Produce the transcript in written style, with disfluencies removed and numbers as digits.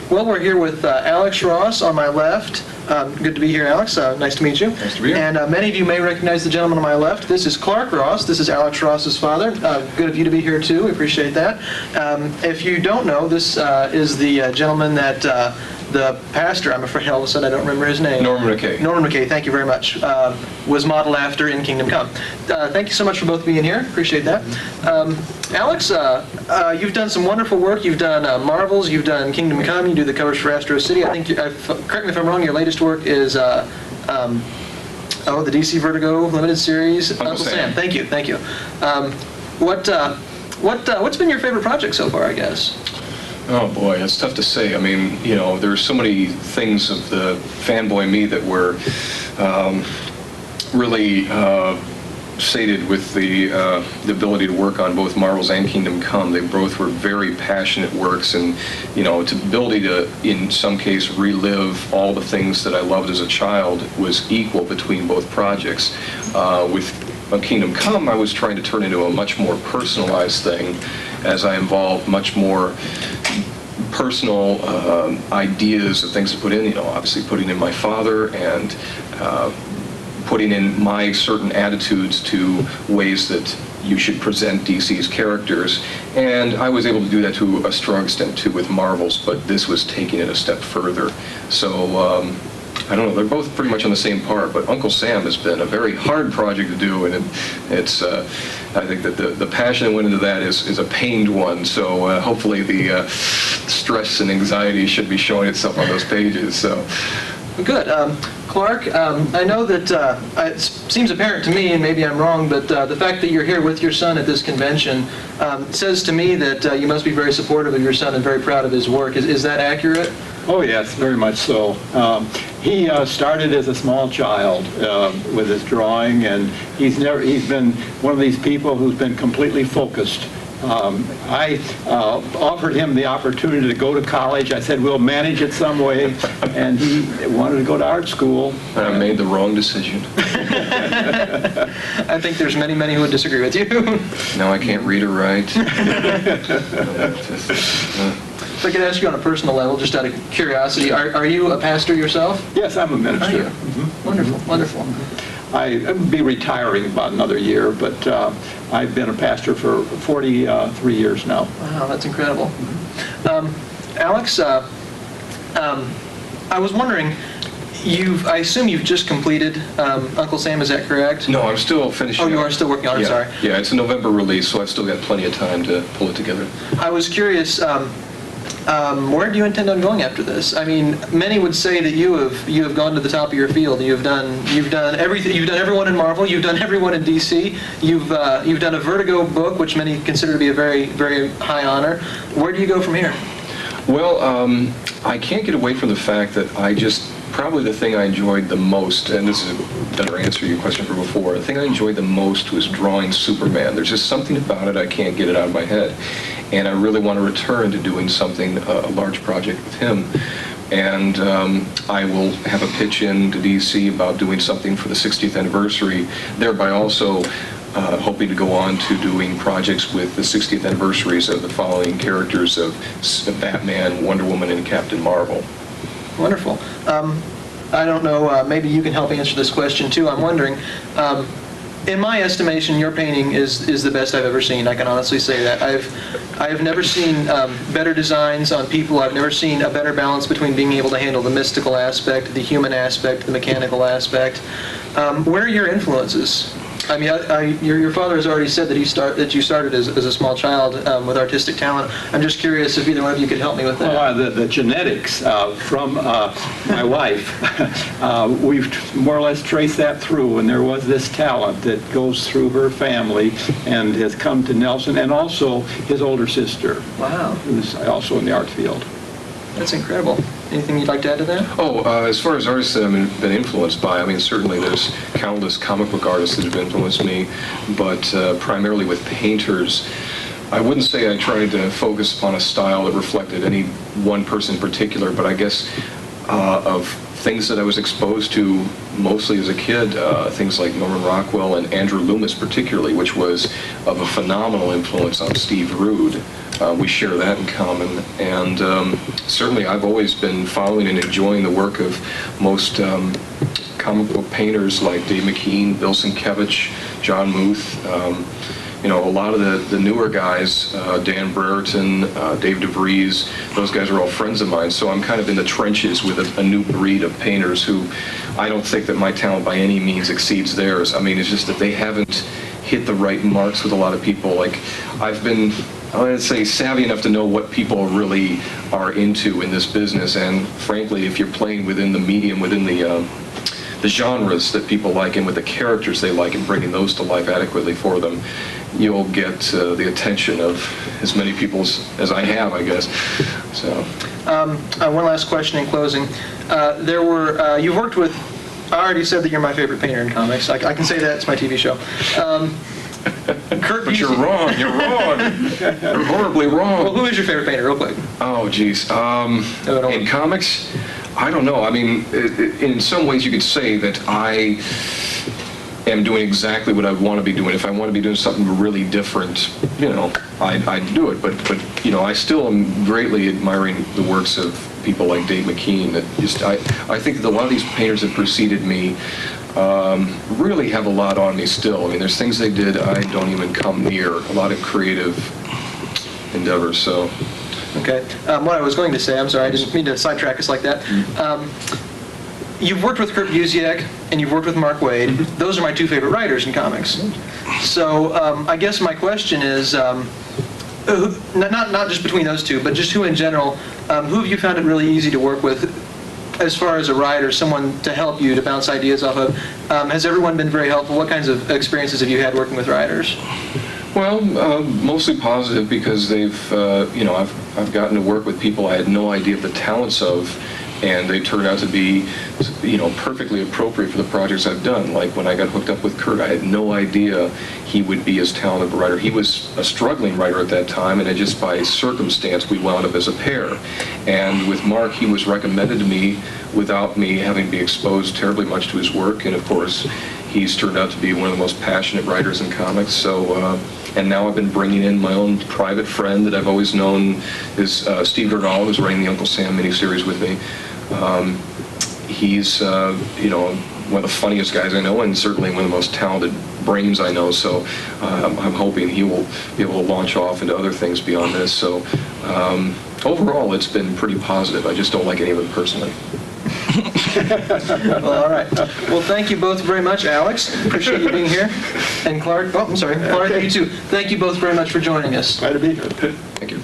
Well, we're here with Alex Ross on my left. Good to be here, Alex. Nice to meet you. Nice to be here. And many of you may recognize the gentleman on my left. This is Clarke Ross. This is Alex Ross's father. Good of you to be here, too. We appreciate that. If you don't know, this is the gentleman that the pastor, I'm afraid all of a sudden I don't remember his name. Norman McKay. Norman McKay, thank you very much, was modeled after in Kingdom Come. Thank you so much for both being here. Appreciate that. Alex, you've done some wonderful work. You've done Marvels, you've done Kingdom Come, you do the covers for Astro City. I think, correct me if I'm wrong, your latest work is the DC Vertigo Limited Series. Uncle Sam. Thank you, thank you. What's been your favorite project so far, I guess? Oh boy, it's tough to say. I mean, you know, there's so many things of the fanboy me that were really sated with the ability to work on both Marvels and Kingdom Come. They both were very passionate works, and you know, the ability to, in some case, relive all the things that I loved as a child was equal between both projects. With Kingdom Come, I was trying to turn into a much more personalized thing, as I involved much more personal ideas of things to put in, you know, obviously putting in my father and putting in my certain attitudes to ways that you should present DC's characters. And I was able to do that to a strong extent too with Marvels, but this was taking it a step further. So I don't know, they're both pretty much on the same par, but Uncle Sam has been a very hard project to do, and it's I think that the passion that went into that is a pained one, so hopefully the stress and anxiety should be showing itself on those pages. So. Good. Clarke, I know that it seems apparent to me, and maybe I'm wrong, but the fact that you're here with your son at this convention says to me that you must be very supportive of your son and very proud of his work. Is that accurate? Oh yes, very much so. He started as a small child with his drawing, and he's been one of these people who's been completely focused. I offered him the opportunity to go to college. I said, we'll manage it some way, and he wanted to go to art school. And I made the wrong decision. I think there's many who would disagree with you. No, I can't read or write. If I could ask you on a personal level, just out of curiosity, are you a pastor yourself? Yes, I'm a minister. Mm-hmm. Wonderful, wonderful. I'll be retiring about another year, but I've been a pastor for 43 years now. Wow, that's incredible. Alex, I was wondering, I assume you've just completed Uncle Sam, is that correct? No, I'm still finishing. Oh, you are still working on it, sorry. Yeah, it's a November release, so I've still got plenty of time to pull it together. I was curious, where do you intend on going after this? I mean, many would say that you have gone to the top of your field. You've done everything. You've done everyone in Marvel. You've done everyone in DC. You've done a Vertigo book, which many consider to be a very, very high honor. Where do you go from here? Well, I can't get away from the fact that probably the thing I enjoyed the most, and this is a better answer to your question from before, the thing I enjoyed the most was drawing Superman. There's just something about it, I can't get it out of my head. And I really want to return to doing something, a large project with him. And I will have a pitch in to DC about doing something for the 60th anniversary, thereby also hoping to go on to doing projects with the 60th anniversaries of the following characters of Batman, Wonder Woman, and Captain Marvel. Wonderful. I don't know, maybe you can help answer this question too. I'm wondering, in my estimation, your painting is the best I've ever seen. I can honestly say that. I've never seen better designs on people. I've never seen a better balance between being able to handle the mystical aspect, the human aspect, the mechanical aspect. Where are your influences? I mean, your father has already said that you started as a small child with artistic talent. I'm just curious if either one of you could help me with that. Well, the genetics from my wife, we've more or less traced that through, and there was this talent that goes through her family and has come to Nelson, and also his older sister. Wow. Who's also in the art field. That's incredible. Anything you'd like to add to that? Oh, as far as artists that I've been influenced by, I mean, certainly there's countless comic book artists that have influenced me, but primarily with painters. I wouldn't say I tried to focus upon a style that reflected any one person in particular, but I guess of things that I was exposed to mostly as a kid, things like Norman Rockwell and Andrew Loomis particularly, which was of a phenomenal influence on Steve Rude. We share that in common, and certainly I've always been following and enjoying the work of most comic book painters like Dave McKean, Bill Sienkiewicz, John Muth. A lot of the newer guys, Dan Brereton, Dave DeVries, those guys are all friends of mine, so I'm kind of in the trenches with a new breed of painters who I don't think that my talent by any means exceeds theirs. I mean, it's just that they haven't hit the right marks with a lot of people. Like, I've been, I would say, savvy enough to know what people really are into in this business, and frankly, if you're playing within the medium, within the genres that people like and with the characters they like and bringing those to life adequately for them, you'll get the attention of as many people as I have, I guess. So, one last question in closing. You've worked with, I already said that you're my favorite painter in comics. I can say that, it's my TV show. Kurt but you're wrong, you're wrong. You're horribly wrong. Well, who is your favorite painter, real quick? Oh, geez. In comics, I don't know. I mean, in some ways you could say that I am doing exactly what I want to be doing. If I want to be doing something really different, I'd do it. But I still am greatly admiring the works of people like Dave McKean. That I think that a lot of these painters that preceded me really have a lot on me still. I mean, there's things they did I don't even come near. A lot of creative endeavors. So. Okay. What I was going to say, I'm sorry, I didn't mean to sidetrack us like that. You've worked with Kurt Busiek and you've worked with Mark Waid. Those are my two favorite writers in comics. So I guess my question is, not just between those two, but just who in general, who have you found it really easy to work with as far as a writer, someone to help you, to bounce ideas off of? Has everyone been very helpful? What kinds of experiences have you had working with writers? Well, mostly positive, because they've, I've gotten to work with people I had no idea of the talents of, and they turned out to be, perfectly appropriate for the projects I've done. Like when I got hooked up with Kurt, I had no idea he would be as talented a writer. He was a struggling writer at that time, and just by circumstance, we wound up as a pair. And with Mark, he was recommended to me without me having to be exposed terribly much to his work, and of course, he's turned out to be one of the most passionate writers in comics. So, and now I've been bringing in my own private friend that I've always known is Steve Bernal, who's writing the Uncle Sam miniseries with me. He's, one of the funniest guys I know, and certainly one of the most talented brains I know. So I'm hoping he will be able to launch off into other things beyond this. So overall, it's been pretty positive. I just don't like any of it personally. Well, all right. Well, thank you both very much, Alex. Appreciate you being here. And Clarke, Clarke, you too. Thank you both very much for joining us. Glad to be here. Thank you.